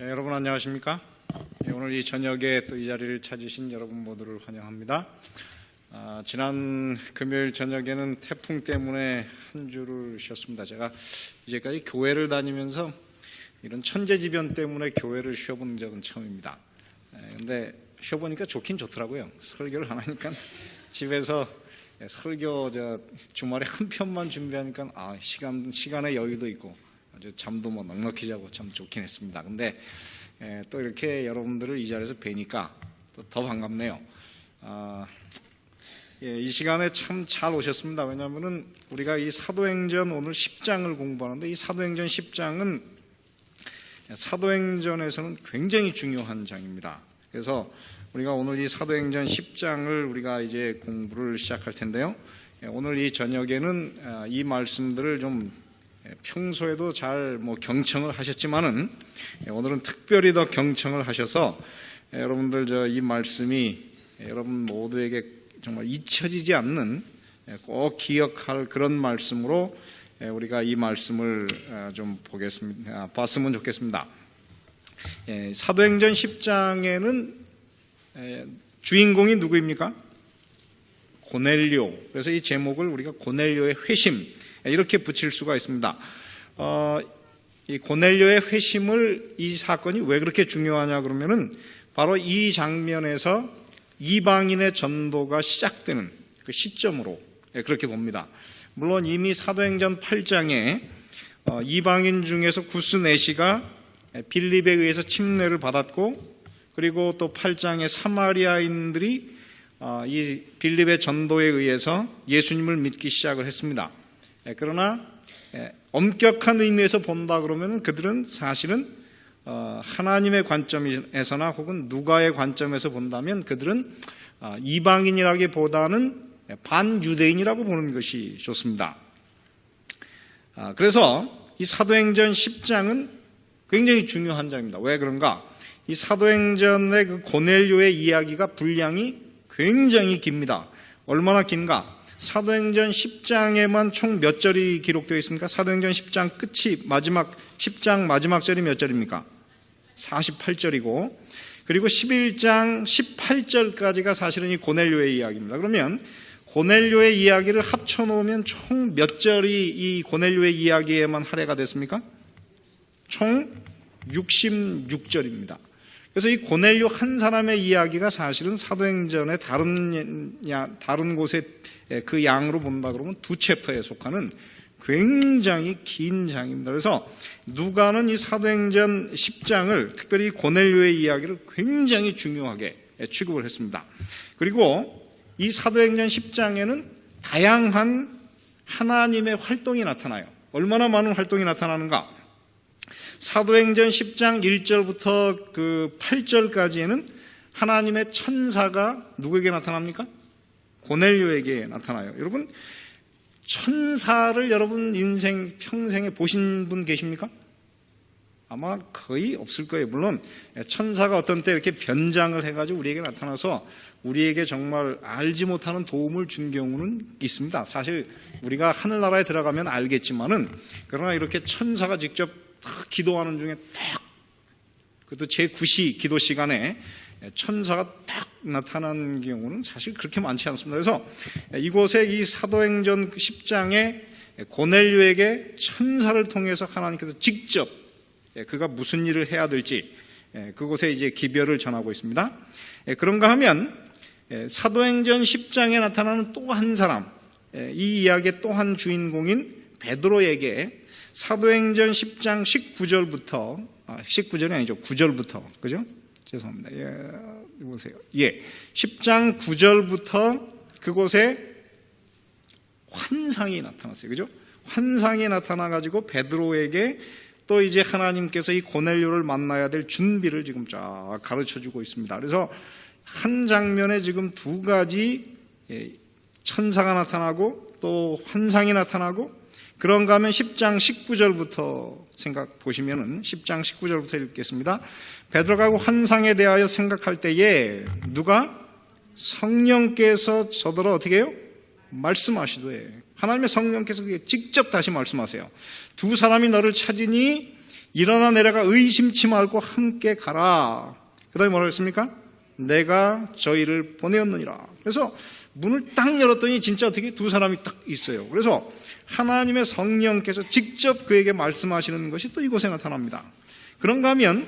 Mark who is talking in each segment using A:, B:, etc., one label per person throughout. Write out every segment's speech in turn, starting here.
A: 여러분 안녕하십니까? 오늘 이 저녁에 또 이 자리를 찾으신 여러분 모두를 환영합니다. 지난 금요일 저녁에는 태풍 때문에 한 주를 쉬었습니다. 제가 이제까지 교회를 다니면서 이런 천재지변 때문에 교회를 쉬어본 적은 처음입니다. 근데 쉬어보니까 좋긴 좋더라고요. 설교를 안 하니까 집에서 설교 주말에 한 편만 준비하니까 시간의 여유도 있고 아주 잠도 넉넉히 자고 참 좋긴 했습니다. 근데 또 이렇게 여러분들을 이 자리에서 뵈니까 또 더 반갑네요. 이 시간에 참 잘 오셨습니다. 왜냐하면은 우리가 이 사도행전 오늘 10장을 공부하는데 이 사도행전 10장은 사도행전에서는 굉장히 중요한 장입니다. 그래서 우리가 오늘 이 사도행전 10장을 우리가 이제 공부를 시작할 텐데요. 오늘 이 저녁에는 이 말씀들을 좀 평소에도 잘 경청을 하셨지만은 오늘은 특별히 더 경청을 하셔서 여러분들 이 말씀이 여러분 모두에게 정말 잊혀지지 않는 꼭 기억할 그런 말씀으로 우리가 이 말씀을 좀 봤으면 좋겠습니다. 사도행전 10장에는 주인공이 누구입니까? 고넬료. 그래서 이 제목을 우리가 고넬료의 회심 이렇게 붙일 수가 있습니다. 이 고넬료의 회심을 이 사건이 왜 그렇게 중요하냐 그러면은 바로 이 장면에서 이방인의 전도가 시작되는 그 시점으로 그렇게 봅니다. 물론 이미 사도행전 8장에 이방인 중에서 구스네시가 빌립에 의해서 침례를 받았고 그리고 또 8장에 사마리아인들이 이 빌립의 전도에 의해서 예수님을 믿기 시작을 했습니다. 그러나 엄격한 의미에서 본다 그러면 그들은 사실은 하나님의 관점에서나 혹은 누가의 관점에서 본다면 그들은 이방인이라기보다는 반유대인이라고 보는 것이 좋습니다. 그래서 이 사도행전 10장은 굉장히 중요한 장입니다. 왜 그런가? 이 사도행전의 그 고넬료의 이야기가 분량이 굉장히 깁니다. 얼마나 긴가? 사도행전 10장에만 총 몇 절이 기록되어 있습니까? 사도행전 10장 끝이 10장 마지막 절이 몇 절입니까? 48절이고 그리고 11장 18절까지가 사실은 이 고넬료의 이야기입니다. 그러면 고넬료의 이야기를 합쳐놓으면 총 몇 절이 이 고넬료의 이야기에만 할애가 됐습니까? 총 66절입니다. 그래서 이 고넬료 한 사람의 이야기가 사실은 사도행전의 다른 곳의 그 양으로 본다 그러면 두 챕터에 속하는 굉장히 긴 장입니다. 그래서 누가는 이 사도행전 10장을 특별히 고넬료의 이야기를 굉장히 중요하게 취급을 했습니다. 그리고 이 사도행전 10장에는 다양한 하나님의 활동이 나타나요. 얼마나 많은 활동이 나타나는가? 사도행전 10장 1절부터 그 8절까지에는 하나님의 천사가 누구에게 나타납니까? 고넬료에게 나타나요. 여러분, 천사를 여러분 인생 평생에 보신 분 계십니까? 아마 거의 없을 거예요. 물론 천사가 어떤 때 이렇게 변장을 해가지고 우리에게 나타나서 우리에게 정말 알지 못하는 도움을 준 경우는 있습니다. 사실 우리가 하늘나라에 들어가면 알겠지만은 그러나 이렇게 천사가 직접 기도하는 중에 딱 그것도 제9시 기도 시간에 천사가 딱 나타난 경우는 사실 그렇게 많지 않습니다. 그래서 이곳에 이 사도행전 10장에 고넬료에게 천사를 통해서 하나님께서 직접 그가 무슨 일을 해야 될지 그곳에 이제 기별을 전하고 있습니다. 그런가 하면 사도행전 10장에 나타나는 또 한 사람, 이 이야기의 또 한 주인공인 베드로에게 사도행전 10장 19절부터 19절이 아니죠. 9절부터 그죠? 죄송합니다. 보세요. 10장 9절부터 그곳에 환상이 나타났어요. 그죠? 환상이 나타나가지고 베드로에게 또 이제 하나님께서 이 고넬료를 만나야 될 준비를 지금 쫙 가르쳐주고 있습니다. 그래서 한 장면에 지금 두 가지 천사가 나타나고 또 환상이 나타나고 그런가 하면 10장 19절부터 보시면은 10장 19절부터 읽겠습니다. 베드로가 환상에 대하여 생각할 때에 누가? 성령께서 저더러 어떻게 해요? 말씀하시되 하나님의 성령께서 직접 다시 말씀하세요. 두 사람이 너를 찾으니 일어나 내려가 의심치 말고 함께 가라. 그 다음에 뭐라고 했습니까? 내가 저희를 보내었느니라. 그래서 문을 딱 열었더니 진짜 어떻게 두 사람이 딱 있어요. 그래서 하나님의 성령께서 직접 그에게 말씀하시는 것이 또 이곳에 나타납니다. 그런가 하면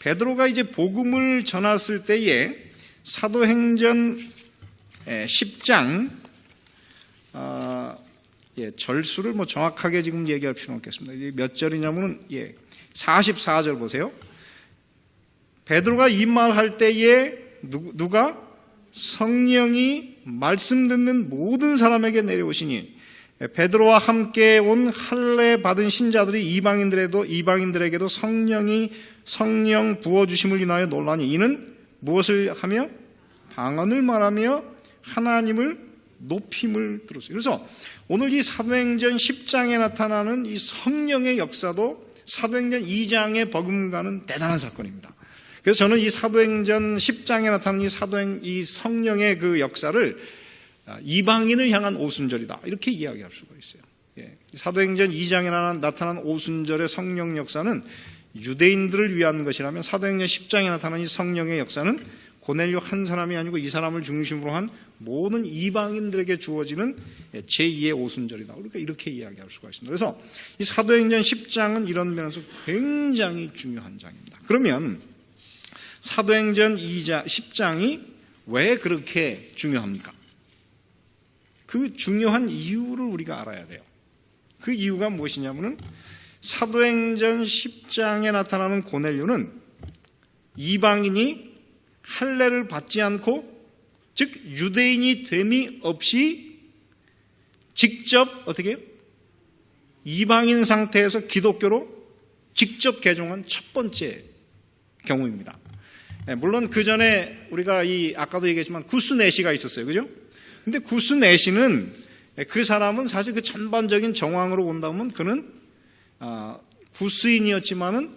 A: 베드로가 이제 복음을 전했을 때에 사도행전 10장 절수를 뭐 정확하게 지금 얘기할 필요는 없겠습니다. 이게 몇 절이냐면은 44절 보세요. 베드로가 이 말할 때에 누가 성령이 말씀 듣는 모든 사람에게 내려오시니 베드로와 함께 온 할례 받은 신자들이 이방인들에게도 성령 부어주심을 인하여 놀라니 이는 무엇을 하며 방언을 말하며 하나님을 높임을 들었어요. 그래서 오늘 이 사도행전 10장에 나타나는 이 성령의 역사도 사도행전 2장에 버금가는 대단한 사건입니다. 그래서 저는 이 사도행전 10장에 나타나는 이 성령의 그 역사를 이방인을 향한 오순절이다 이렇게 이야기할 수가 있어요. 사도행전 2장에 나타난 오순절의 성령 역사는 유대인들을 위한 것이라면 사도행전 10장에 나타난 이 성령의 역사는 고넬료 한 사람이 아니고 이 사람을 중심으로 한 모든 이방인들에게 주어지는 제2의 오순절이다. 그러니까 이렇게 이야기할 수가 있습니다. 그래서 이 사도행전 10장은 이런 면에서 굉장히 중요한 장입니다. 그러면 사도행전 10장이 왜 그렇게 중요합니까? 그 중요한 이유를 우리가 알아야 돼요. 그 이유가 무엇이냐면은 사도행전 10장에 나타나는 고넬료는 이방인이 할례를 받지 않고 즉 유대인이 됨이 없이 직접 어떻게 해요? 이방인 상태에서 기독교로 직접 개종한 첫 번째 경우입니다. 물론 그 전에 우리가 아까도 얘기했지만 구스네시가 있었어요. 그죠? 근데 구스네시는 그 사람은 사실 그 전반적인 정황으로 본다면 그는 구스인이었지만은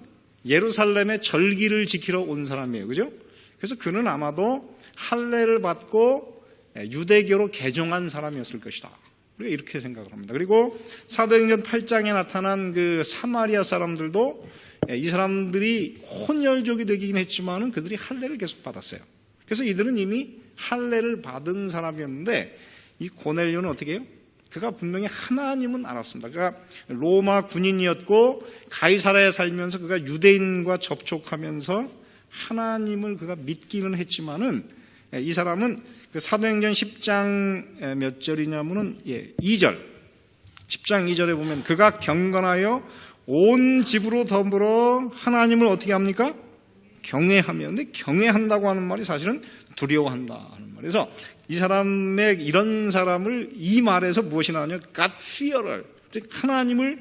A: 예루살렘의 절기를 지키러 온 사람이에요. 그죠? 그래서 그는 아마도 할례를 받고 유대교로 개종한 사람이었을 것이다. 우리가 이렇게 생각을 합니다. 그리고 사도행전 8장에 나타난 그 사마리아 사람들도 이 사람들이 혼혈족이 되긴 했지만은 그들이 할례를 계속 받았어요. 그래서 이들은 이미 할례를 받은 사람이었는데 이 고넬료는 어떻게 해요? 그가 분명히 하나님은 알았습니다. 그가 로마 군인이었고 가이사라에 살면서 그가 유대인과 접촉하면서 하나님을 그가 믿기는 했지만은 이 사람은 그 사도행전 10장 몇 절이냐면은 2절 10장 2절에 보면 그가 경건하여 온 집으로 더불어 하나님을 어떻게 합니까? 경외하며. 근데 경외한다고 하는 말이 사실은 두려워한다 하는 말이에요. 그래서 이 사람의 이런 사람을 이 말에서 무엇이 나오냐? God fearer, 즉 하나님을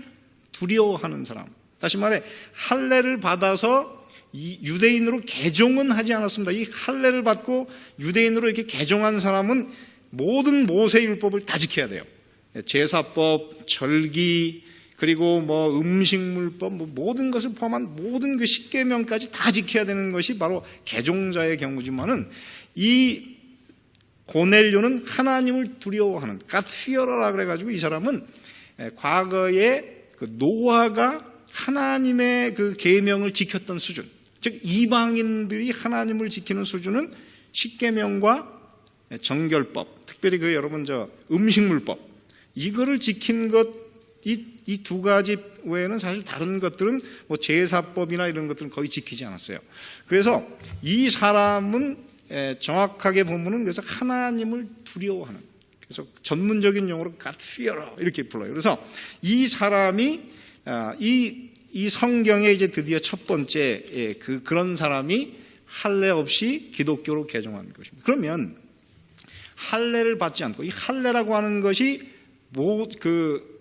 A: 두려워하는 사람. 다시 말해 할례를 받아서 유대인으로 개종은 하지 않았습니다. 이 할례를 받고 유대인으로 이렇게 개종한 사람은 모든 모세율법을 다 지켜야 돼요. 제사법, 절기, 그리고 뭐 음식물법, 모든 것을 포함한 모든 그 십계명까지 다 지켜야 되는 것이 바로 개종자의 경우지만은 이 고넬료는 하나님을 두려워하는 God fearer라 그래가지고 이 사람은 과거에 그 노아가 하나님의 그 계명을 지켰던 수준, 즉 이방인들이 하나님을 지키는 수준은 십계명과 정결법, 특별히 그 여러분 음식물법 이거를 지킨 것 이 두 가지 외에는 사실 다른 것들은 뭐 제사법이나 이런 것들은 거의 지키지 않았어요. 그래서 이 사람은 정확하게 보면은 그래서 하나님을 두려워하는, 그래서 전문적인 용어로 God fearer 이렇게 불러요. 그래서 이 사람이 이 성경에 이제 드디어 첫 번째 그런 사람이 할례 없이 기독교로 개종한 것입니다. 그러면 할례를 받지 않고 이 할례라고 하는 것이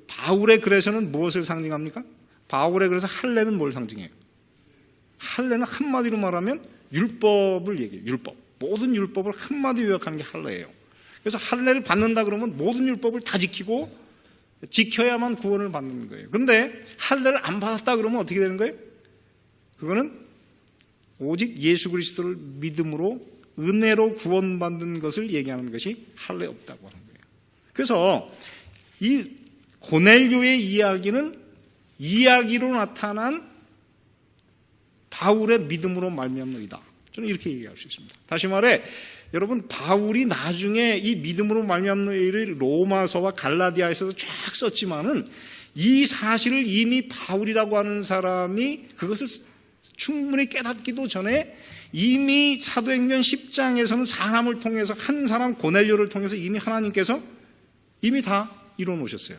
A: 바울의 글에서는 무엇을 상징합니까? 바울의 글에서 할례는 뭘 상징해요? 할례는 한마디로 말하면 율법을 얘기해요. 율법. 모든 율법을 한마디로 요약하는 게 할례예요. 그래서 할례를 받는다 그러면 모든 율법을 다 지키고 지켜야만 구원을 받는 거예요. 그런데 할례를 안 받았다 그러면 어떻게 되는 거예요? 그거는 오직 예수 그리스도를 믿음으로 은혜로 구원받는 것을 얘기하는 것이 할례 없다고 하는 거예요. 그래서 이 고넬료의 이야기는 이야기로 나타난 바울의 믿음으로 말미암노이다. 저는 이렇게 얘기할 수 있습니다. 다시 말해 여러분, 바울이 나중에 이 믿음으로 말미암노이를 로마서와 갈라디아에서도 쫙 썼지만은 이 사실을 이미 바울이라고 하는 사람이 그것을 충분히 깨닫기도 전에 이미 사도행전 10장에서는 사람을 통해서, 한 사람 고넬료를 통해서 이미 하나님께서 이미 다 이뤄 놓으셨어요.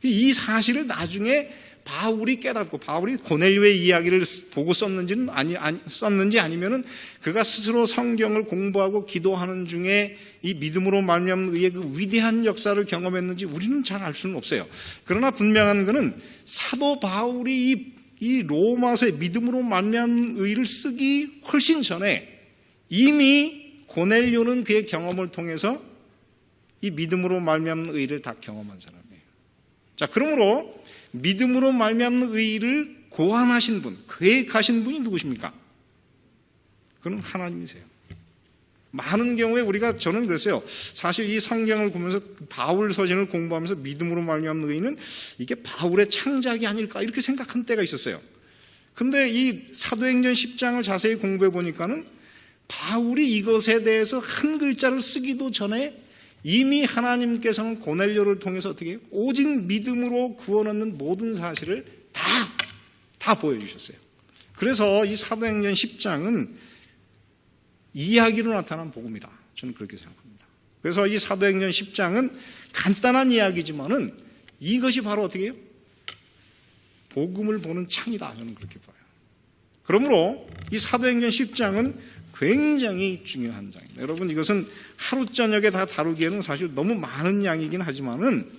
A: 이 사실을 나중에 바울이 깨닫고, 바울이 고넬료의 이야기를 보고 썼는지 아니면은 그가 스스로 성경을 공부하고 기도하는 중에 이 믿음으로 말미암는 의의 그 위대한 역사를 경험했는지 우리는 잘 알 수는 없어요. 그러나 분명한 것은 사도 바울이 이 로마서의 믿음으로 말미암는 의를 쓰기 훨씬 전에 이미 고넬료는 그의 경험을 통해서 이 믿음으로 말미암는 의를 다 경험한 사람이에요. 자, 그러므로 믿음으로 말미암는 의를 고안하신 분, 계획하신 분이 누구십니까? 그건 하나님이세요. 많은 경우에 저는 그랬어요. 사실 이 성경을 보면서 바울 서신을 공부하면서 믿음으로 말미암는 의는 이게 바울의 창작이 아닐까 이렇게 생각한 때가 있었어요. 근데 이 사도행전 10장을 자세히 공부해 보니까는 바울이 이것에 대해서 한 글자를 쓰기도 전에 이미 하나님께서는 고넬료를 통해서 어떻게 해요? 오직 믿음으로 구원 얻는 모든 사실을 다 보여주셨어요. 그래서 이 사도행전 10장은 이야기로 나타난 복음이다. 저는 그렇게 생각합니다. 그래서 이 사도행전 10장은 간단한 이야기지만은 이것이 바로 어떻게 해요? 복음을 보는 창이다. 저는 그렇게 봐요. 그러므로 이 사도행전 10장은 굉장히 중요한 장입니다. 여러분, 이것은 하루 저녁에 다 다루기에는 사실 너무 많은 양이긴 하지만은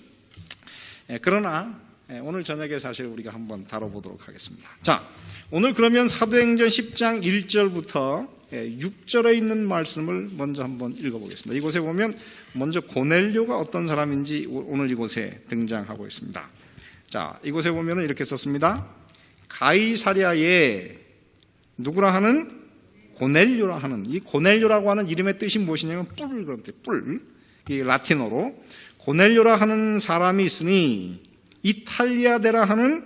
A: 그러나 오늘 저녁에 사실 우리가 한번 다뤄보도록 하겠습니다. 자, 오늘 그러면 사도행전 10장 1절부터 6절에 있는 말씀을 먼저 한번 읽어보겠습니다. 이곳에 보면 먼저 고넬료가 어떤 사람인지 오늘 이곳에 등장하고 있습니다. 자, 이곳에 보면 이렇게 썼습니다. 가이사랴에 누구라 하는? 고넬료라 하는, 이 고넬료라고 하는 이름의 뜻이 무엇이냐면 뿔, 이 라틴어로 고넬료라 하는 사람이 있으니 이탈리아데라 하는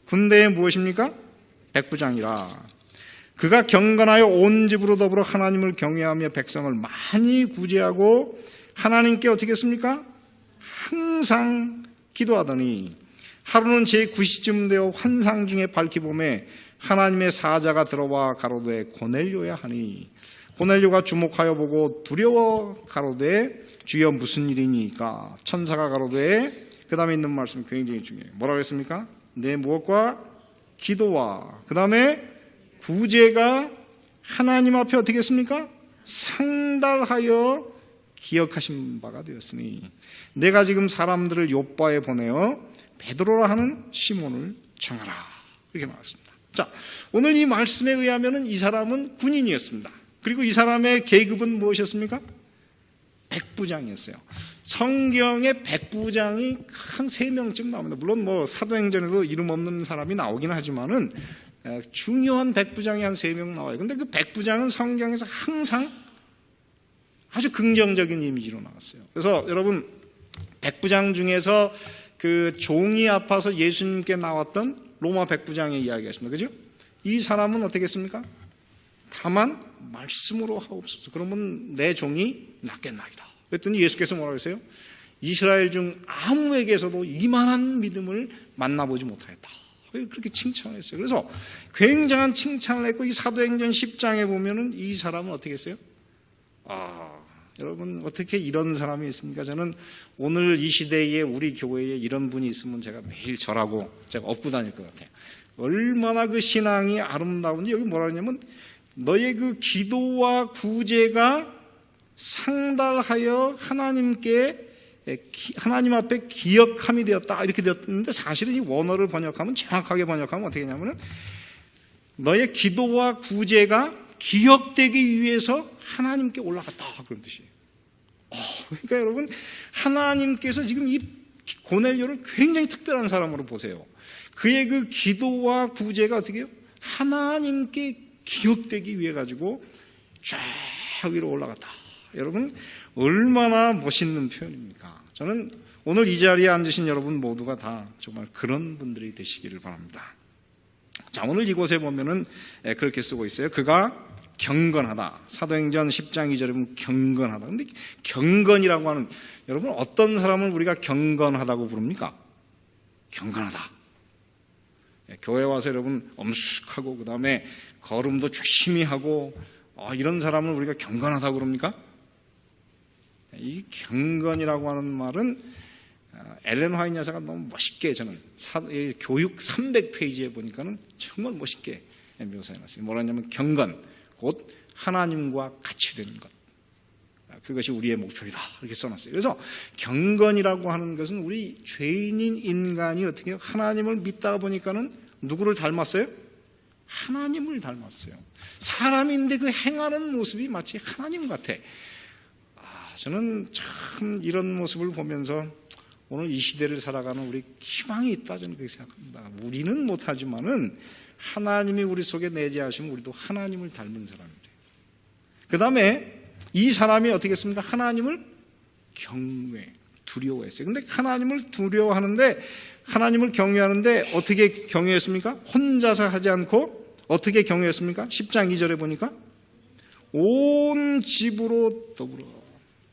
A: 군대의 무엇입니까? 백부장이라. 그가 경건하여 온 집으로 더불어 하나님을 경외하며 백성을 많이 구제하고 하나님께 어떻게 했습니까? 항상 기도하더니 하루는 제9시쯤 되어 환상 중에 밝히 보매 하나님의 사자가 들어와 가로되 고넬료야 하니 고넬료가 주목하여 보고 두려워 가로되 주여 무슨 일이니까 천사가 가로되 그 다음에 있는 말씀 굉장히 중요해요. 뭐라고 했습니까? 내 무엇과 기도와 그 다음에 구제가 하나님 앞에 어떻게 했습니까? 상달하여 기억하신 바가 되었으니 내가 지금 사람들을 욥바에 보내어 베드로라 하는 시몬을 청하라. 이렇게 나왔습니다. 자, 오늘 이 말씀에 의하면 이 사람은 군인이었습니다. 그리고 이 사람의 계급은 무엇이었습니까? 백부장이었어요. 성경에 백부장이 한 3명쯤 나옵니다. 물론 사도행전에도 이름 없는 사람이 나오긴 하지만은 중요한 백부장이 한 3명 나와요. 근데 그 백부장은 성경에서 항상 아주 긍정적인 이미지로 나왔어요. 그래서 여러분, 백부장 중에서 그 종이 아파서 예수님께 나왔던 로마 백부장의 이야기가 있습니다. 그죠? 이 사람은 어떻게 했습니까? 다만 말씀으로 하옵소서. 그러면 내 종이 낫겠나이다. 그랬더니 예수께서 뭐라고 했어요? 이스라엘 중 아무에게서도 이만한 믿음을 만나보지 못하였다. 그렇게 칭찬했어요. 그래서 굉장한 칭찬을 했고 이 사도행전 10장에 보면은 이 사람은 어떻게 했어요? 여러분 어떻게 이런 사람이 있습니까? 저는 오늘 이 시대에 우리 교회에 이런 분이 있으면 제가 매일 절하고 제가 업고 다닐 것 같아요. 얼마나 그 신앙이 아름다운지 여기 뭐라 하냐면 너의 그 기도와 구제가 상달하여 하나님 앞에 기억함이 되었다 이렇게 되었는데 사실은 이 원어를 번역하면 정확하게 번역하면 어떻게 하냐면 너의 기도와 구제가 기억되기 위해서 하나님께 올라갔다 그런 뜻이에요. 그러니까 여러분 하나님께서 지금 이 고넬료를 굉장히 특별한 사람으로 보세요. 그의 그 기도와 구제가 어떻게 해요? 하나님께 기억되기 위해 가지고 쫙 위로 올라갔다. 여러분 얼마나 멋있는 표현입니까? 저는 오늘 이 자리에 앉으신 여러분 모두가 다 정말 그런 분들이 되시기를 바랍니다. 자, 오늘 이곳에 보면은 그렇게 쓰고 있어요. 그가 경건하다. 사도행전 10장 2절에 보면 경건하다. 근데 경건이라고 하는, 여러분 어떤 사람을 우리가 경건하다고 부릅니까? 경건하다. 교회 와서 여러분 엄숙하고 그 다음에 걸음도 조심히 하고 이런 사람을 우리가 경건하다고 그럽니까? 이 경건이라고 하는 말은 엘렌 화이트 여사가 너무 멋있게 저는 교육 300페이지에 보니까는 정말 멋있게 묘사해놨어요. 뭐라냐면 경건, 곧 하나님과 같이 되는 것. 그것이 우리의 목표이다. 이렇게 써놨어요. 그래서 경건이라고 하는 것은 우리 죄인인 인간이 어떻게 하나님을 믿다 보니까는 누구를 닮았어요? 하나님을 닮았어요. 사람인데 그 행하는 모습이 마치 하나님 같아. 저는 참 이런 모습을 보면서 오늘 이 시대를 살아가는 우리 희망이 있다 저는 그렇게 생각합니다. 우리는 못하지만은 하나님이 우리 속에 내재하시면 우리도 하나님을 닮은 사람이래요. 그 다음에 이 사람이 어떻게 했습니까? 하나님을 경외, 두려워했어요. 근데 하나님을 두려워하는데, 하나님을 경외하는데 어떻게 경외했습니까? 혼자서 하지 않고 어떻게 경외했습니까? 10장 2절에 보니까 온 집으로 더불어.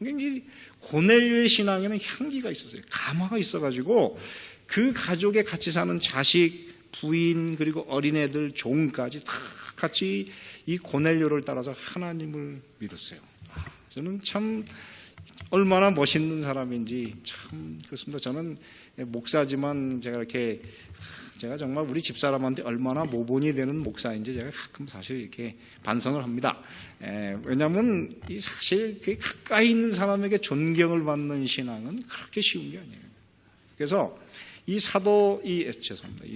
A: 이 고넬료의 신앙에는 향기가 있었어요. 감화가 있어가지고 그 가족에 같이 사는 자식, 부인, 그리고 어린애들, 종까지 다 같이 이 고넬료를 따라서 하나님을 믿었어요. 저는 참 얼마나 멋있는 사람인지 참 그렇습니다. 저는 목사지만 제가 정말 우리 집사람한테 얼마나 모본이 되는 목사인지 제가 가끔 사실 이렇게 반성을 합니다. 왜냐하면 사실 가까이 있는 사람에게 존경을 받는 신앙은 그렇게 쉬운 게 아니에요. 그래서 이 사도, 죄송합니다.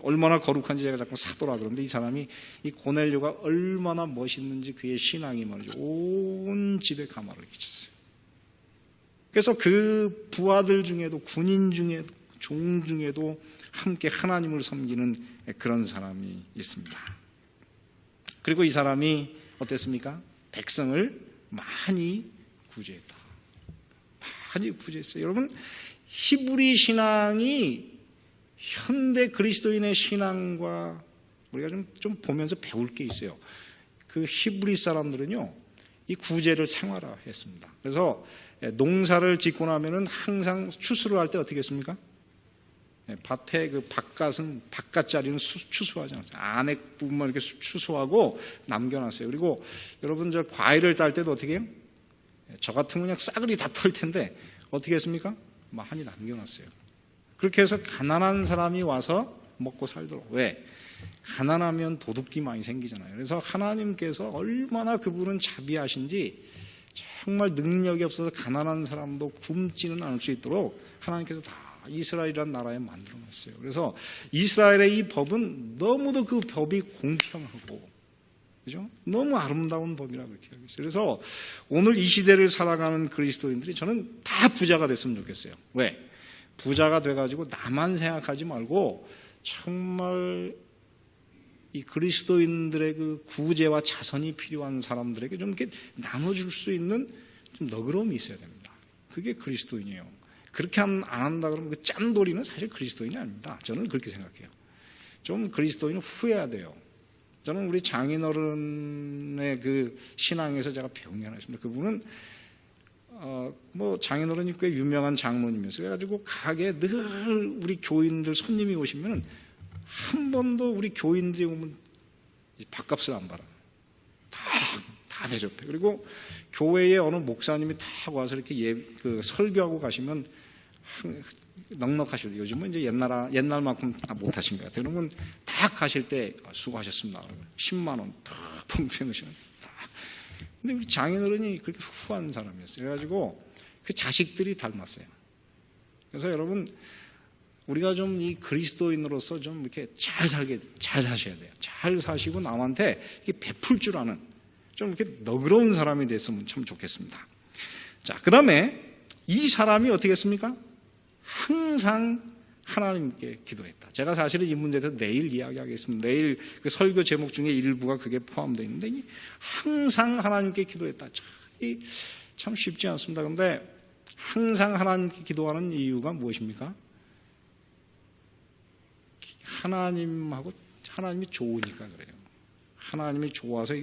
A: 얼마나 거룩한지 제가 자꾸 사도라 그러는데 이 사람이 이 고넬료가 얼마나 멋있는지 그의 신앙이 말이죠. 온 집에 감화를 끼쳤어요. 그래서 그 부하들 중에도 군인 중에도 종 중에도 함께 하나님을 섬기는 그런 사람이 있습니다. 그리고 이 사람이 어땠습니까? 백성을 많이 구제했다. 많이 구제했어요. 여러분, 히브리 신앙이 현대 그리스도인의 신앙과 우리가 좀 보면서 배울 게 있어요. 그 히브리 사람들은요, 이 구제를 생활화했습니다. 그래서 농사를 짓고 나면은 항상 추수를 할 때 어떻게 했습니까? 밭에 그 바깥자리는 추수하지 않았어요. 안에 부분만 이렇게 추수하고 남겨놨어요. 그리고 여러분 저 과일을 딸 때도 어떻게 해요? 저 같으면 그냥 싸그리 다 털 텐데 어떻게 했습니까? 많이 남겨놨어요. 그렇게 해서 가난한 사람이 와서 먹고 살도록. 왜? 가난하면 도둑이 많이 생기잖아요. 그래서 하나님께서 얼마나 그분은 자비하신지 정말 능력이 없어서 가난한 사람도 굶지는 않을 수 있도록 하나님께서 다 이스라엘이라는 나라에 만들어놨어요. 그래서 이스라엘의 이 법은 너무도 그 법이 공평하고, 그죠? 너무 아름다운 법이라고 그렇게 하고 있어요. 그래서 오늘 이 시대를 살아가는 그리스도인들이 저는 다 부자가 됐으면 좋겠어요. 왜? 부자가 돼가지고 나만 생각하지 말고 정말 이 그리스도인들의 그 구제와 자선이 필요한 사람들에게 좀 이렇게 나눠줄 수 있는 좀 너그러움이 있어야 됩니다. 그게 그리스도인이에요. 그렇게 안 한다 그러면 그 짠돌이는 사실 그리스도인이 아닙니다. 저는 그렇게 생각해요. 좀 그리스도인은 후회해야 돼요. 저는 우리 장인어른의 그 신앙에서 제가 배운 게 하나 있습니다. 그분은 장인어른이 꽤 유명한 장로님이었어요. 그래가지고 가게에 늘 우리 교인들 손님이 오시면 한 번도 우리 교인들이 오면 밥값을 안 받아. 다 대접해. 그리고 교회에 어느 목사님이 딱 와서 이렇게 설교하고 가시면 넉넉하시죠. 요즘은 이제 옛날만큼 못 하신 것 같아요. 그러면 딱 가실 때 수고하셨습니다. 10만 원 딱 봉투에 넣으시는. 근데 우리 장인어른이 그렇게 후한 사람이었어요. 그래가지고 그 자식들이 닮았어요. 그래서 여러분, 우리가 좀 이 그리스도인으로서 좀 이렇게 잘 사셔야 돼요. 잘 사시고 남한테 이렇게 베풀 줄 아는 좀 이렇게 너그러운 사람이 됐으면 참 좋겠습니다. 자, 그 다음에 이 사람이 어떻게 했습니까? 항상 하나님께 기도했다. 제가 사실은 이 문제에 대해서 내일 이야기하겠습니다. 내일 그 설교 제목 중에 일부가 그게 포함되어 있는데 항상 하나님께 기도했다. 참 쉽지 않습니다. 그런데 항상 하나님께 기도하는 이유가 무엇입니까? 하나님하고 하나님이 좋으니까 그래요. 하나님이 좋아서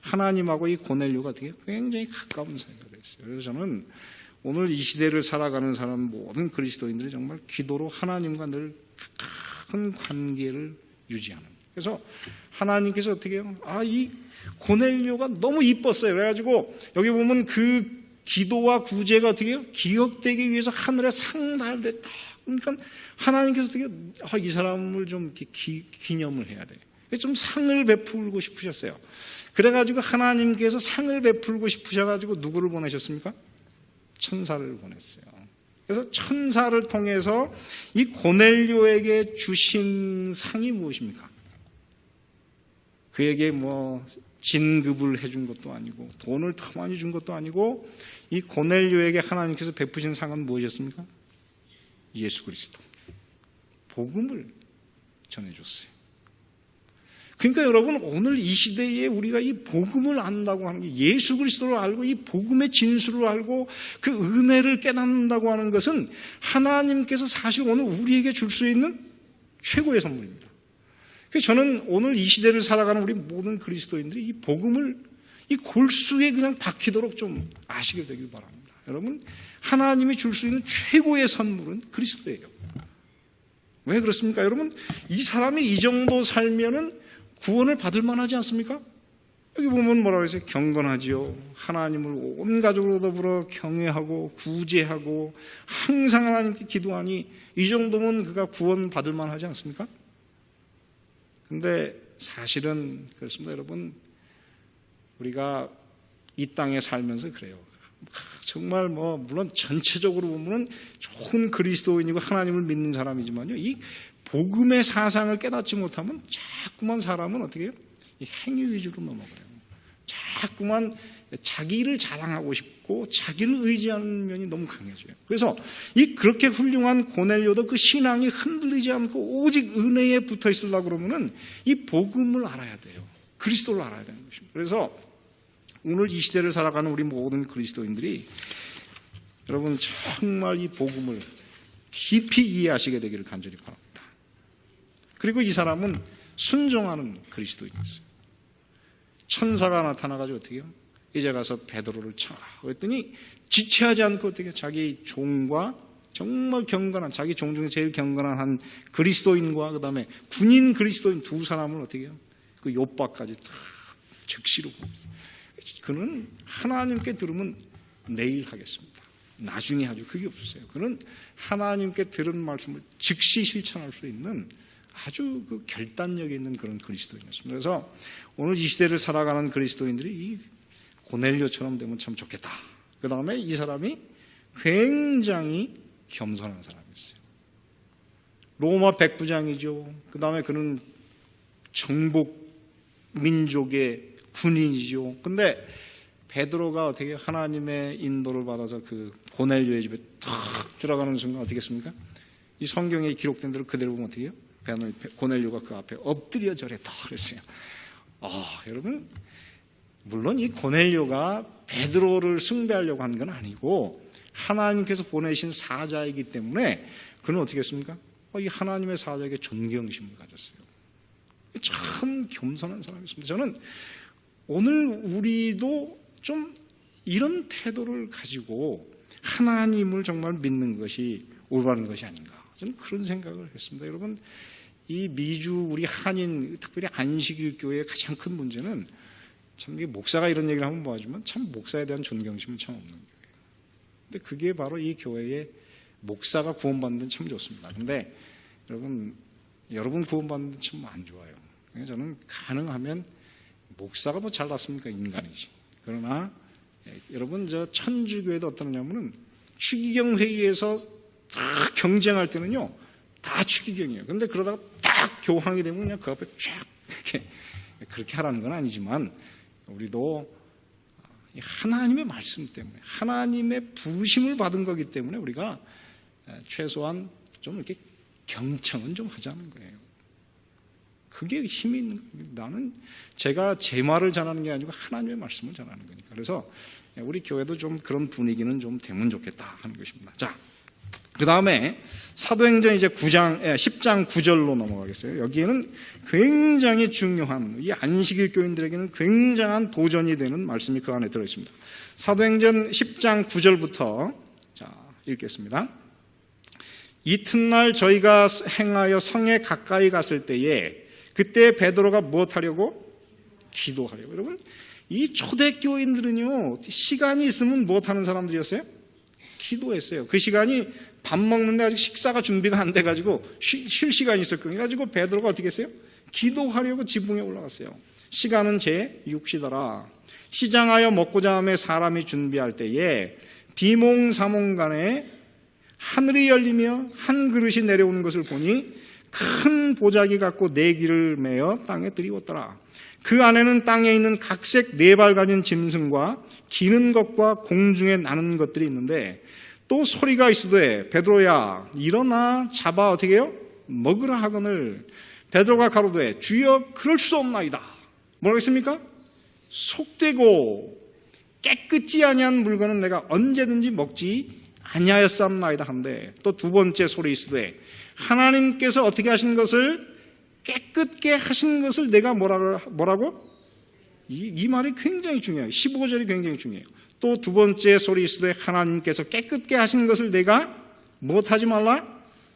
A: 하나님하고 이 고넬료가 되게 굉장히 가까운 사이가 됐어요. 그래서 저는 오늘 이 시대를 살아가는 사람 모든 그리스도인들이 정말 기도로 하나님과 늘 가까운 관계를 유지하는. 그래서 하나님께서 어떻게 해요? 이 고넬료가 너무 이뻤어요. 그래가지고 여기 보면 그 기도와 구제가 어떻게 해요? 기억되기 위해서 하늘에 상 달됐다. 그러니까 하나님께서 어떻게 이 사람을 좀 기념을 해야 돼. 좀 상을 베풀고 싶으셨어요. 그래가지고 하나님께서 상을 베풀고 싶으셔가지고 누구를 보내셨습니까? 천사를 보냈어요. 그래서 천사를 통해서 이 고넬료에게 주신 상이 무엇입니까? 그에게 진급을 해준 것도 아니고 돈을 더 많이 준 것도 아니고 이 고넬료에게 하나님께서 베푸신 상은 무엇이었습니까? 예수 그리스도. 복음을 전해줬어요. 그러니까 여러분 오늘 이 시대에 우리가 이 복음을 안다고 하는 게 예수 그리스도를 알고 이 복음의 진수를 알고 그 은혜를 깨닫는다고 하는 것은 하나님께서 사실 오늘 우리에게 줄 수 있는 최고의 선물입니다. 그래서 저는 오늘 이 시대를 살아가는 우리 모든 그리스도인들이 이 복음을 이 골수에 그냥 박히도록 좀 아시게 되길 바랍니다. 여러분 하나님이 줄 수 있는 최고의 선물은 그리스도예요. 왜 그렇습니까? 여러분 이 사람이 이 정도 살면은 구원을 받을 만하지 않습니까? 여기 보면 뭐라고 했어요? 경건하지요. 하나님을 온 가족으로 더불어 경외하고 구제하고 항상 하나님께 기도하니 이 정도면 그가 구원 받을 만하지 않습니까? 근데 사실은 그렇습니다. 여러분 우리가 이 땅에 살면서 그래요. 정말 물론 전체적으로 보면 좋은 그리스도인이고 하나님을 믿는 사람이지만요. 이 복음의 사상을 깨닫지 못하면 자꾸만 사람은 어떻게 해요? 이 행위 위주로 넘어가요. 자꾸만 자기를 자랑하고 싶고 자기를 의지하는 면이 너무 강해져요. 그래서 그렇게 훌륭한 고넬료도 그 신앙이 흔들리지 않고 오직 은혜에 붙어 있으려고 그러면은 이 복음을 알아야 돼요. 그리스도를 알아야 되는 것입니다. 그래서 오늘 이 시대를 살아가는 우리 모든 그리스도인들이 여러분 정말 이 복음을 깊이 이해하시게 되기를 간절히 바랍니다. 그리고 이 사람은 순종하는 그리스도인이었어요. 천사가 나타나가지고 어떻게 해요? 이제 가서 베드로를 쳐라. 그랬더니 지체하지 않고 어떻게 자기 종과 정말 경건한 자기 종 중에 제일 경건한 한 그리스도인과 그 다음에 군인 그리스도인 두 사람을 어떻게 해요? 그 욥바까지 다 즉시로 보냈어요. 그는 하나님께 들으면 내일 하겠습니다. 나중에 하죠. 그게 없었어요. 그는 하나님께 들은 말씀을 즉시 실천할 수 있는 아주 그 결단력이 있는 그런 그리스도인이었습니다. 그래서 오늘 이 시대를 살아가는 그리스도인들이 이 고넬료처럼 되면 참 좋겠다. 그 다음에 이 사람이 굉장히 겸손한 사람이었어요. 로마 백부장이죠. 그 다음에 그는 정복 민족의 군인이죠. 근데 베드로가 어떻게 하나님의 인도를 받아서 그 고넬료의 집에 탁 들어가는 순간 어떻게 했습니까? 이 성경에 기록된 대로 그대로 보면 어떻게 해요? 고넬료가 그 앞에 엎드려 절했다 그랬어요. 여러분 물론 이 고넬료가 베드로를 숭배하려고 한 건 아니고 하나님께서 보내신 사자이기 때문에 그는 어떻게 했습니까? 이 하나님의 사자에게 존경심을 가졌어요. 참 겸손한 사람이었습니다. 저는 오늘 우리도 좀 이런 태도를 가지고 하나님을 정말 믿는 것이 올바른 것이 아닌가, 저는 그런 생각을 했습니다. 여러분 이 미주 우리 한인 특별히 안식일 교회의 가장 큰 문제는 참 이게 목사가 이런 얘기를 하면 뭐하지만 참 목사에 대한 존경심은 참 없는 거예요. 근데 그게 바로 이 교회의 목사가 구원받는 데는 참 좋습니다. 근데 여러분 구원받는 데는 참 안 좋아요. 저는 가능하면 목사가 뭐 잘났습니까? 인간이지. 그러나 여러분 천주교에도 어떠냐면은 추기경 회의에서 다 경쟁할 때는요 다 추기경이에요. 근데 그러다가 딱 교황이 되면 그냥 그 앞에 쫙 그렇게 하라는 건 아니지만 우리도 하나님의 말씀 때문에 하나님의 부르심을 받은 거기 때문에 우리가 최소한 좀 이렇게 경청은 좀 하자는 거예요. 그게 힘이 있는 거예요. 나는 제가 제 말을 전하는 게 아니고 하나님의 말씀을 전하는 거니까. 그래서 우리 교회도 좀 그런 분위기는 좀 되면 좋겠다 하는 것입니다. 자, 그 다음에 사도행전 이제 10장 9절로 넘어가겠어요. 여기에는 굉장히 중요한, 이 안식일 교인들에게는 굉장한 도전이 되는 말씀이 그 안에 들어있습니다. 사도행전 10장 9절부터 자, 읽겠습니다. 이튿날 저희가 행하여 성에 가까이 갔을 때에 그때 베드로가 무엇하려고? 기도하려고. 여러분, 이 초대교인들은요, 시간이 있으면 무엇하는 사람들이었어요? 기도했어요. 그 시간이 밥 먹는데 아직 식사가 준비가 안 돼가지고 쉴 시간이 있었거든요. 그래가지고 베드로가 어떻게 했어요? 기도하려고 지붕에 올라갔어요. 시간은 제 6시더라. 시장하여 먹고자 하며 사람이 준비할 때에 비몽사몽간에 하늘이 열리며 한 그릇이 내려오는 것을 보니 큰 보자기 같고 네 귀를 메어 땅에 들이웠더라. 그 안에는 땅에 있는 각색 네 발 가진 짐승과 기는 것과 공중에 나는 것들이 있는데 또 소리가 있으되 베드로야 일어나 잡아 어떻게 해요? 먹으라 하거늘 베드로가 가로되 주여 그럴 수 없나이다. 뭐라고 했습니까? 속되고 깨끗지 아니한 물건은 내가 언제든지 먹지 아니하였사옵나이다 한데 또 두 번째 소리 있으되 하나님께서 어떻게 하신 것을 깨끗게 하신 것을 내가 뭐라고? 이 말이 굉장히 중요해요. 15절이 굉장히 중요해요. 또 두 번째 소리 있으되 하나님께서 깨끗게 하신 것을 내가 못하지 말라?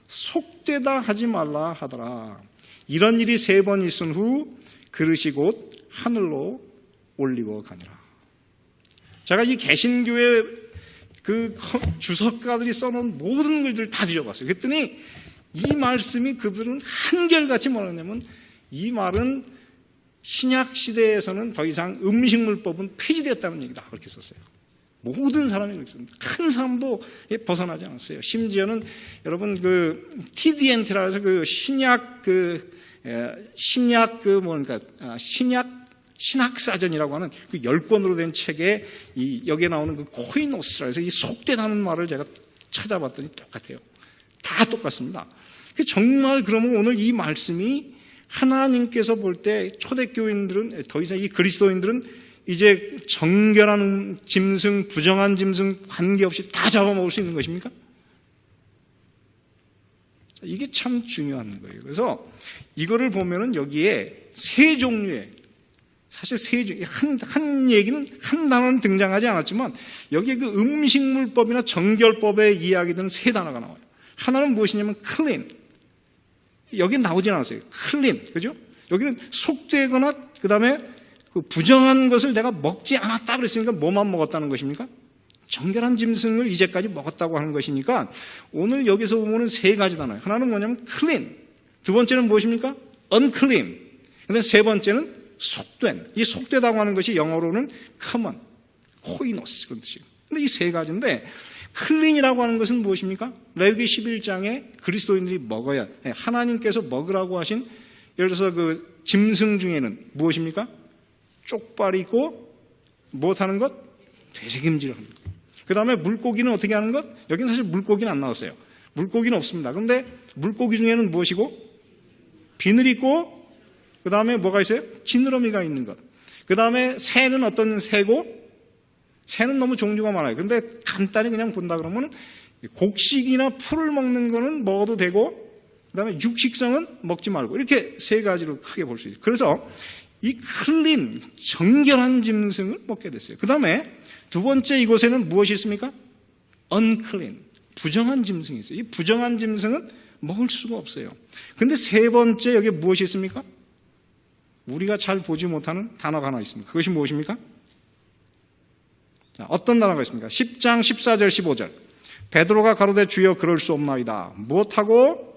A: 속되다 하지 말라 하더라. 이런 일이 3번 있은 후 그릇이 곧 하늘로 올리워 가니라. 제가 이 개신교의 그 주석가들이 써놓은 모든 글들 다 뒤져봤어요. 그랬더니 이 말씀이 그들은 한결같이 뭐라냐면 이 말은 신약 시대에서는 더 이상 음식물법은 폐지되었다는 얘기다. 그렇게 썼어요. 모든 사람이 그렇게 썼습니다. 한 사람도 벗어나지 않았어요. 심지어는 여러분 그 TDNT라 해서 그 신약 신학사전이라고 하는 그 10권으로 된 책에 여기에 나오는 그 코이노스라 해서 이 속되다는 말을 제가 찾아봤더니 똑같아요. 다 똑같습니다. 정말 그러면 오늘 이 말씀이 하나님께서 볼 때 초대교인들은 더 이상 이 그리스도인들은 이제 정결한 짐승, 부정한 짐승 관계없이 다 잡아먹을 수 있는 것입니까? 이게 참 중요한 거예요. 그래서 이거를 보면은 여기에 세 종류의 사실 한 얘기는 한 단어는 등장하지 않았지만 여기에 그 음식물법이나 정결법에 이야기된 세 단어가 나와요. 하나는 무엇이냐면 clean. 여긴 나오진 않았어요. clean. 그죠? 여기는 속되거나 그 다음에 그 부정한 것을 내가 먹지 않았다 그랬으니까 뭐만 먹었다는 것입니까? 정결한 짐승을 이제까지 먹었다고 하는 것이니까 오늘 여기서 보면 세 가지 단어예요. 하나는 뭐냐면 clean. 두 번째는 무엇입니까? unclean. 그다음에 세 번째는 속된. 이 속되다고 하는 것이 영어로는 common, koinos 그런 뜻이에요. 근데 이 세 가지인데 clean이라고 하는 것은 무엇입니까? 레위기 11장에 그리스도인들이 먹어야 하나님께서 먹으라고 하신 예를 들어서 그 짐승 중에는 무엇입니까? 쪽발이고 무엇하는 것? 되새김질을 하는 것. 그 다음에 물고기는 어떻게 하는 것? 여기는 사실 물고기는 안 나왔어요. 물고기는 없습니다. 그런데 물고기 중에는 무엇이고? 비늘 있고 그 다음에 뭐가 있어요? 지느러미가 있는 것. 그 다음에 새는 어떤 새고? 새는 너무 종류가 많아요. 근데 간단히 그냥 본다 그러면 곡식이나 풀을 먹는 거는 먹어도 되고 그 다음에 육식성은 먹지 말고 이렇게 세 가지로 크게 볼 수 있어요. 그래서 이 클린, 정결한 짐승을 먹게 됐어요. 그 다음에 두 번째 이곳에는 무엇이 있습니까? unclean, 부정한 짐승이 있어요. 이 부정한 짐승은 먹을 수가 없어요. 근데 세 번째 여기에 무엇이 있습니까? 우리가 잘 보지 못하는 단어가 하나 있습니다. 그것이 무엇입니까? 자, 어떤 단어가 있습니까? 10장 14절 15절 베드로가 가로되 주여 그럴 수 없나이다. 무엇하고?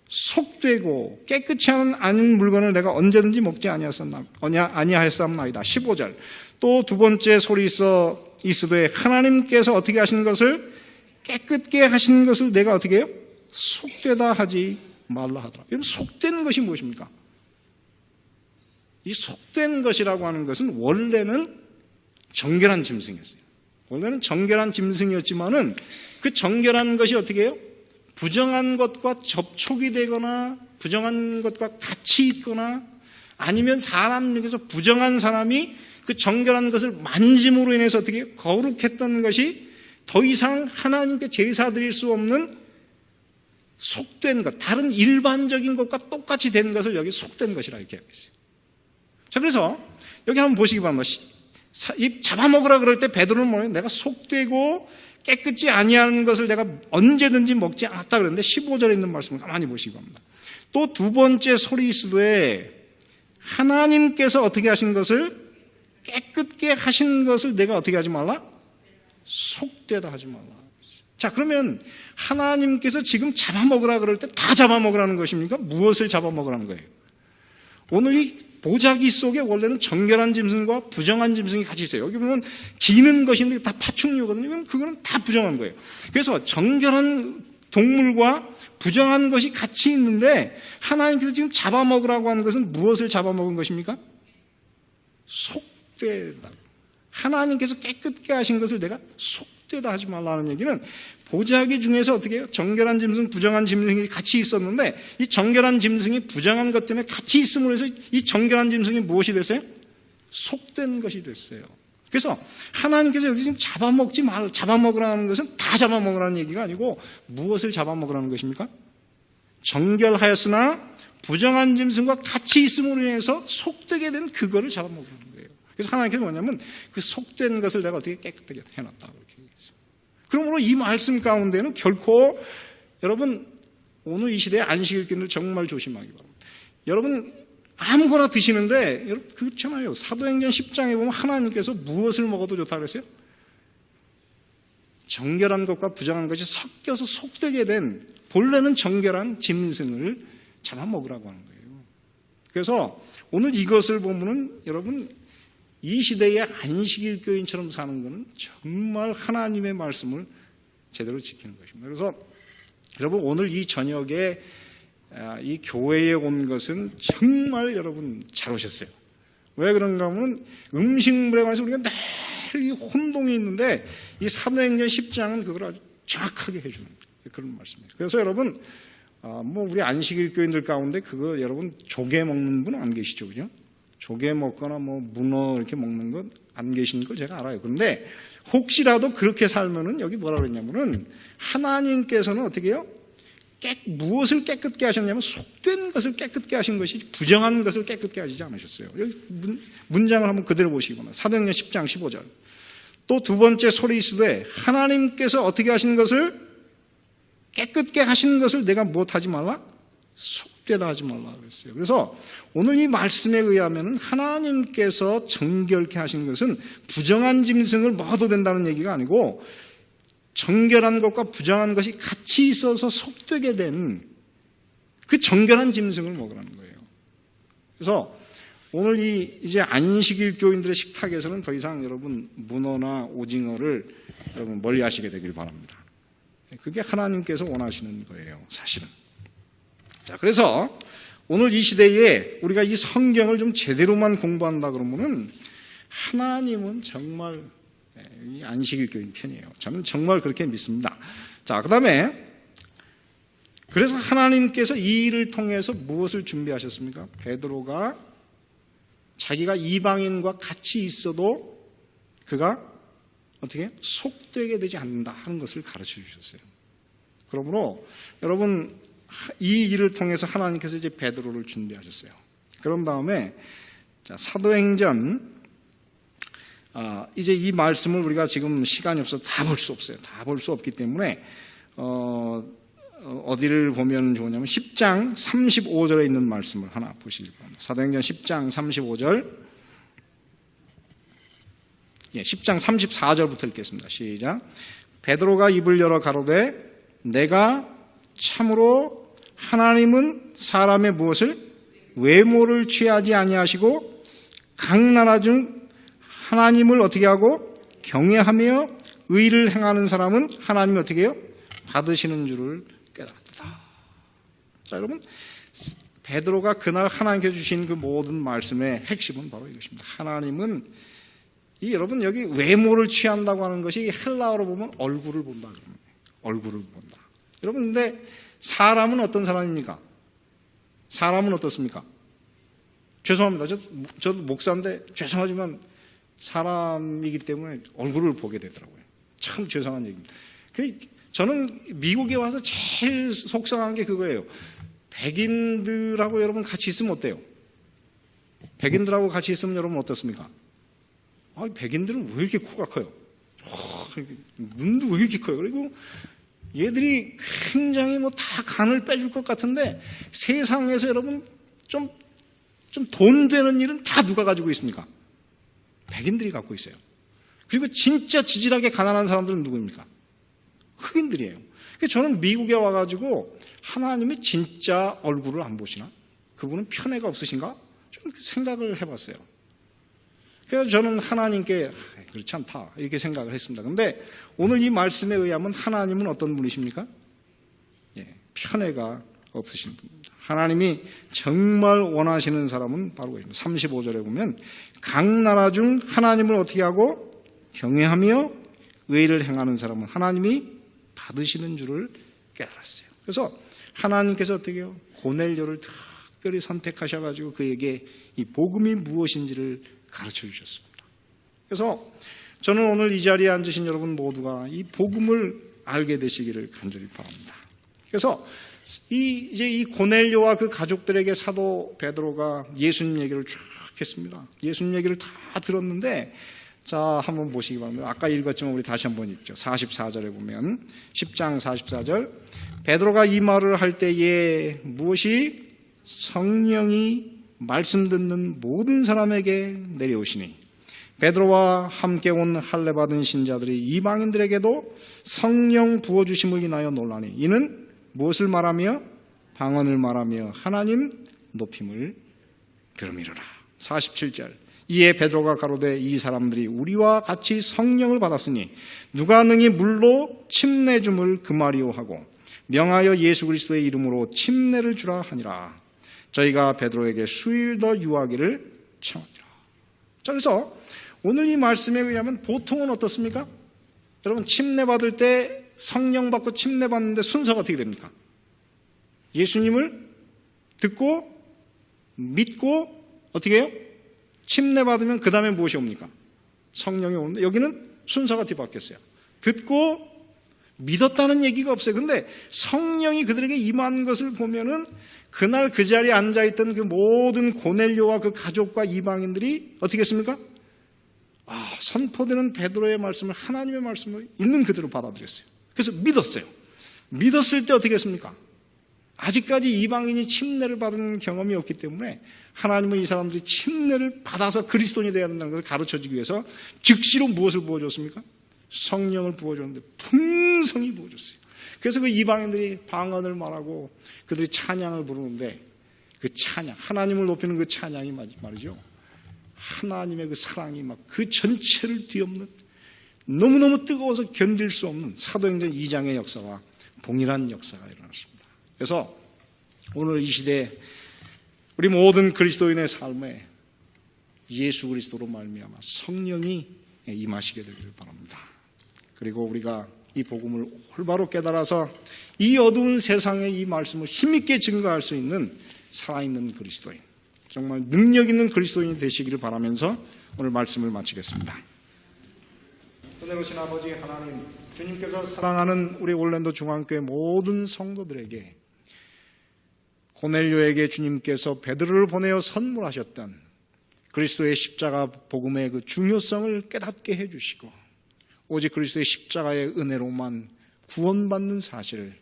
A: 속되고 깨끗이 않은 물건을 내가 언제든지 먹지 아니하였사옵나이다. 15절 또 두 번째 소리 있으되 하나님께서 어떻게 하신 것을 깨끗게 하신 것을 내가 어떻게 해요? 속되다 하지 말라 하더라. 여러분 속된 것이 무엇입니까? 이 속된 것이라고 하는 것은 원래는 정결한 짐승이었어요. 원래는 정결한 짐승이었지만은 그 정결한 것이 어떻게 해요? 부정한 것과 접촉이 되거나 부정한 것과 같이 있거나 아니면 사람 중에서 부정한 사람이 그 정결한 것을 만짐으로 인해서 어떻게 해요? 거룩했던 것이 더 이상 하나님께 제사 드릴 수 없는 속된 것, 다른 일반적인 것과 똑같이 된 것을 여기 속된 것이라 이렇게 하고 있어요. 자, 그래서 여기 한번 보시기 바랍니다. 이 잡아먹으라 그럴 때 베드로는 뭐예요? 내가 속되고 깨끗지 아니하는 것을 내가 언제든지 먹지 않았다 그랬는데 15절에 있는 말씀을 가만히 보시기 바랍니다. 또 두 번째 소리이스도에 하나님께서 어떻게 하신 것을 깨끗게 하신 것을 내가 어떻게 하지 말라? 속되다 하지 말라. 자, 그러면 하나님께서 지금 잡아먹으라 그럴 때 다 잡아먹으라는 것입니까? 무엇을 잡아먹으라는 거예요? 오늘 이 보자기 속에 원래는 정결한 짐승과 부정한 짐승이 같이 있어요. 여기 보면 기는 것인데 다 파충류거든요. 그럼 그거는 다 부정한 거예요. 그래서 정결한 동물과 부정한 것이 같이 있는데 하나님께서 지금 잡아먹으라고 하는 것은 무엇을 잡아먹은 것입니까? 속되다. 하나님께서 깨끗게 하신 것을 내가 속되다 하지 말라는 얘기는 보자기 중에서 어떻게 해요? 정결한 짐승, 부정한 짐승이 같이 있었는데 이 정결한 짐승이 부정한 것 때문에 같이 있음으로 해서 이 정결한 짐승이 무엇이 됐어요? 속된 것이 됐어요. 그래서 하나님께서 여기서 지금 잡아먹으라는 것은 다 잡아먹으라는 얘기가 아니고 무엇을 잡아먹으라는 것입니까? 정결하였으나 부정한 짐승과 같이 있음으로 인해서 속되게 된 그거를 잡아먹으라는 거예요. 그래서 하나님께서 뭐냐면 그 속된 것을 내가 어떻게 깨끗하게 해놨다. 그러므로 이 말씀 가운데는 결코 여러분 오늘 이 시대에 안식일 교인들 정말 조심하기 바랍니다. 여러분 아무거나 드시는데 여러분 그렇잖아요. 사도행전 10장에 보면 하나님께서 무엇을 먹어도 좋다 그랬어요? 정결한 것과 부정한 것이 섞여서 속되게 된 본래는 정결한 짐승을 잡아먹으라고 하는 거예요. 그래서 오늘 이것을 보면은 여러분 이 시대의 안식일 교인처럼 사는 것은 정말 하나님의 말씀을 제대로 지키는 것입니다. 그래서 여러분 오늘 이 저녁에 이 교회에 온 것은 정말 여러분 잘 오셨어요. 왜 그런가 하면 음식물에 관해서 우리가 늘 이 혼동이 있는데 이 사도행전 10장은 그걸 아주 정확하게 해주는 그런 말씀이에요. 그래서 여러분 뭐 우리 안식일 교인들 가운데 그거 여러분 조개 먹는 분 안 계시죠, 그죠? 조개 먹거나 뭐 문어 이렇게 먹는 것 안 계신 걸 제가 알아요. 그런데 혹시라도 그렇게 살면은 여기 뭐라 그랬냐면은 하나님께서는 어떻게 해요? 무엇을 깨끗게 하셨냐면 속된 것을 깨끗게 하신 것이 부정한 것을 깨끗게 하시지 않으셨어요. 여기 문장을 한번 그대로 보시거나 사도행전 10장 15절. 또 두 번째 소리이스되 하나님께서 어떻게 하신 것을 깨끗게 하신 것을 내가 무엇하지 말라? 속되다 하지 말라 그랬어요. 그래서 오늘 이 말씀에 의하면 하나님께서 정결케 하신 것은 부정한 짐승을 먹어도 된다는 얘기가 아니고 정결한 것과 부정한 것이 같이 있어서 속되게 된 그 정결한 짐승을 먹으라는 거예요. 그래서 오늘 이제 안식일 교인들의 식탁에서는 더 이상 여러분 문어나 오징어를 여러분 멀리 하시게 되길 바랍니다. 그게 하나님께서 원하시는 거예요, 사실은. 자, 그래서 오늘 이 시대에 우리가 이 성경을 좀 제대로만 공부한다 그러면은 하나님은 정말 이 안식일 교인 편이에요. 저는 정말 그렇게 믿습니다. 자, 그 다음에 그래서 하나님께서 이 일을 통해서 무엇을 준비하셨습니까? 베드로가 자기가 이방인과 같이 있어도 그가 어떻게 속되게 되지 않는다 하는 것을 가르쳐 주셨어요. 그러므로 여러분 이 일을 통해서 하나님께서 이제 베드로를 준비하셨어요. 그런 다음에 사도행전 이제 이 말씀을 우리가 지금 시간이 없어서 다 볼 수 없어요. 다 볼 수 없기 때문에 어디를 보면 좋으냐면 10장 35절에 있는 말씀을 하나 보시기 바랍니다. 사도행전 10장 35절 10장 34절부터 읽겠습니다. 시작. 베드로가 입을 열어 가로되 내가 참으로 하나님은 사람의 무엇을 외모를 취하지 아니하시고 각 나라 중 하나님을 어떻게 하고 경외하며 의를 행하는 사람은 하나님이 어떻게 해요? 받으시는 줄을 깨달았다. 자, 여러분 베드로가 그날 하나님께서 주신 그 모든 말씀의 핵심은 바로 이것입니다. 하나님은 여러분 여기 외모를 취한다고 하는 것이 헬라어로 보면 얼굴을 본다. 얼굴을 본다. 여러분 근데 사람은 어떤 사람입니까? 사람은 어떻습니까? 죄송합니다. 저도 목사인데 죄송하지만 사람이기 때문에 얼굴을 보게 되더라고요. 참 죄송한 얘기입니다. 저는 미국에 와서 제일 속상한 게 그거예요. 백인들하고 여러분 같이 있으면 어때요? 백인들하고 같이 있으면 여러분 어떻습니까? 백인들은 왜 이렇게 코가 커요? 눈도 왜 이렇게 커요? 그리고 얘들이 굉장히 다 간을 빼줄 것 같은데 세상에서 여러분 좀 돈 되는 일은 다 누가 가지고 있습니까? 백인들이 갖고 있어요. 그리고 진짜 지질하게 가난한 사람들은 누구입니까? 흑인들이에요. 저는 미국에 와가지고 하나님이 진짜 얼굴을 안 보시나? 그분은 편애가 없으신가? 좀 생각을 해봤어요. 그래서 저는 하나님께 그렇지 않다 이렇게 생각을 했습니다. 그런데 오늘 이 말씀에 의하면 하나님은 어떤 분이십니까? 편애가 없으신 분입니다. 하나님이 정말 원하시는 사람은 바로 35절에 보면 각 나라 중 하나님을 어떻게 하고 경외하며 의를 행하는 사람은 하나님이 받으시는 줄을 깨달았어요. 그래서 하나님께서 어떻게 해요? 고넬료를 특별히 선택하셔가지고 그에게 이 복음이 무엇인지를 가르쳐 주셨습니다. 그래서 저는 오늘 이 자리에 앉으신 여러분 모두가 이 복음을 알게 되시기를 간절히 바랍니다. 그래서 이제 이 고넬료와 그 가족들에게 사도 베드로가 예수님 얘기를 쫙 했습니다. 예수님 얘기를 다 들었는데 자, 한번 보시기 바랍니다. 아까 읽었지만 우리 다시 한번 읽죠. 44절에 보면 10장 44절 베드로가 이 말을 할 때에 무엇이 성령이 말씀 듣는 모든 사람에게 내려오시니 베드로와 함께 온 할례 받은 신자들이 이방인들에게도 성령 부어주심을 인하여 놀라니 이는 무엇을 말하며 방언을 말하며 하나님 높임을 들음이로라. 47절 이에 베드로가 가로되 이 사람들이 우리와 같이 성령을 받았으니 누가 능히 물로 침내줌을 금하리오 하고 명하여 예수 그리스도의 이름으로 침내를 주라 하니라. 저희가 베드로에게 수일 더 유하기를 청하니라. 자, 그래서 오늘 이 말씀에 의하면 보통은 어떻습니까? 여러분 침례 받을 때 성령 받고 침례 받는데 순서가 어떻게 됩니까? 예수님을 듣고 믿고 어떻게 해요? 침례 받으면 그 다음에 무엇이 옵니까? 성령이 오는데 여기는 순서가 뒤바뀌었어요. 듣고 믿었다는 얘기가 없어요. 근데 성령이 그들에게 임한 것을 보면은 그날 그 자리에 앉아있던 그 모든 고넬료와 그 가족과 이방인들이 어떻게 했습니까? 선포되는 베드로의 말씀을 하나님의 말씀을 있는 그대로 받아들였어요. 그래서 믿었어요. 믿었을 때 어떻게 했습니까? 아직까지 이방인이 침례를 받은 경험이 없기 때문에 하나님은 이 사람들이 침례를 받아서 그리스도인이 되어야 된다는 것을 가르쳐주기 위해서 즉시로 무엇을 부어줬습니까? 성령을 부어줬는데 풍성히 부어줬어요. 그래서 그 이방인들이 방언을 말하고 그들이 찬양을 부르는데 그 찬양, 하나님을 높이는 그 찬양이 말이죠. 하나님의 그 사랑이 막 그 전체를 뒤엎는 너무너무 뜨거워서 견딜 수 없는 사도행전 2장의 역사와 동일한 역사가 일어났습니다. 그래서 오늘 이 시대에 우리 모든 그리스도인의 삶에 예수 그리스도로 말미암아 성령이 임하시게 되기를 바랍니다. 그리고 우리가 이 복음을 올바로 깨달아서 이 어두운 세상에 이 말씀을 힘있게 증거할 수 있는 살아있는 그리스도인, 정말 능력 있는 그리스도인이 되시기를 바라면서 오늘 말씀을 마치겠습니다. 은혜로우신 아버지 하나님, 주님께서 사랑하는 우리 올랜도 중앙교회 모든 성도들에게 고넬료에게 주님께서 베드로를 보내어 선물하셨던 그리스도의 십자가 복음의 그 중요성을 깨닫게 해주시고 오직 그리스도의 십자가의 은혜로만 구원받는 사실을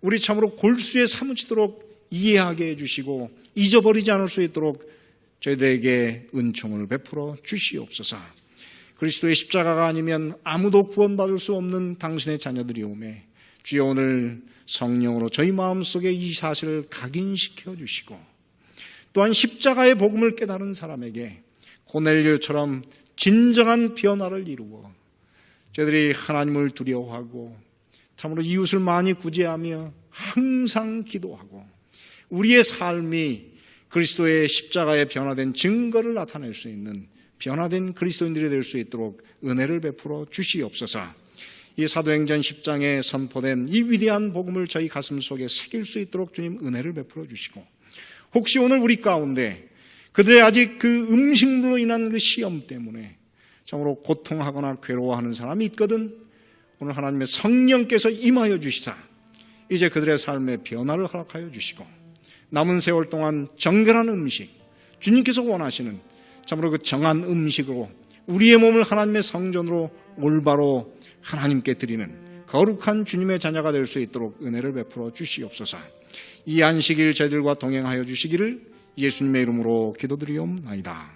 A: 우리 참으로 골수에 사무치도록 이해하게 해주시고 잊어버리지 않을 수 있도록 저희들에게 은총을 베풀어 주시옵소서. 그리스도의 십자가가 아니면 아무도 구원받을 수 없는 당신의 자녀들이 오매 주여 오늘 성령으로 저희 마음속에 이 사실을 각인시켜 주시고 또한 십자가의 복음을 깨달은 사람에게 고넬료처럼 진정한 변화를 이루어 저희들이 하나님을 두려워하고 참으로 이웃을 많이 구제하며 항상 기도하고 우리의 삶이 그리스도의 십자가에 변화된 증거를 나타낼 수 있는 변화된 그리스도인들이 될 수 있도록 은혜를 베풀어 주시옵소서. 이 사도행전 10장에 선포된 이 위대한 복음을 저희 가슴 속에 새길 수 있도록 주님 은혜를 베풀어 주시고 혹시 오늘 우리 가운데 그들의 아직 그 음식물로 인한 그 시험 때문에 정말로 고통하거나 괴로워하는 사람이 있거든 오늘 하나님의 성령께서 임하여 주시사 이제 그들의 삶에 변화를 허락하여 주시고 남은 세월 동안 정결한 음식, 주님께서 원하시는 참으로 그 정한 음식으로 우리의 몸을 하나님의 성전으로 올바로 하나님께 드리는 거룩한 주님의 자녀가 될 수 있도록 은혜를 베풀어 주시옵소서. 이 안식일 저희들과 동행하여 주시기를 예수님의 이름으로 기도드리옵나이다.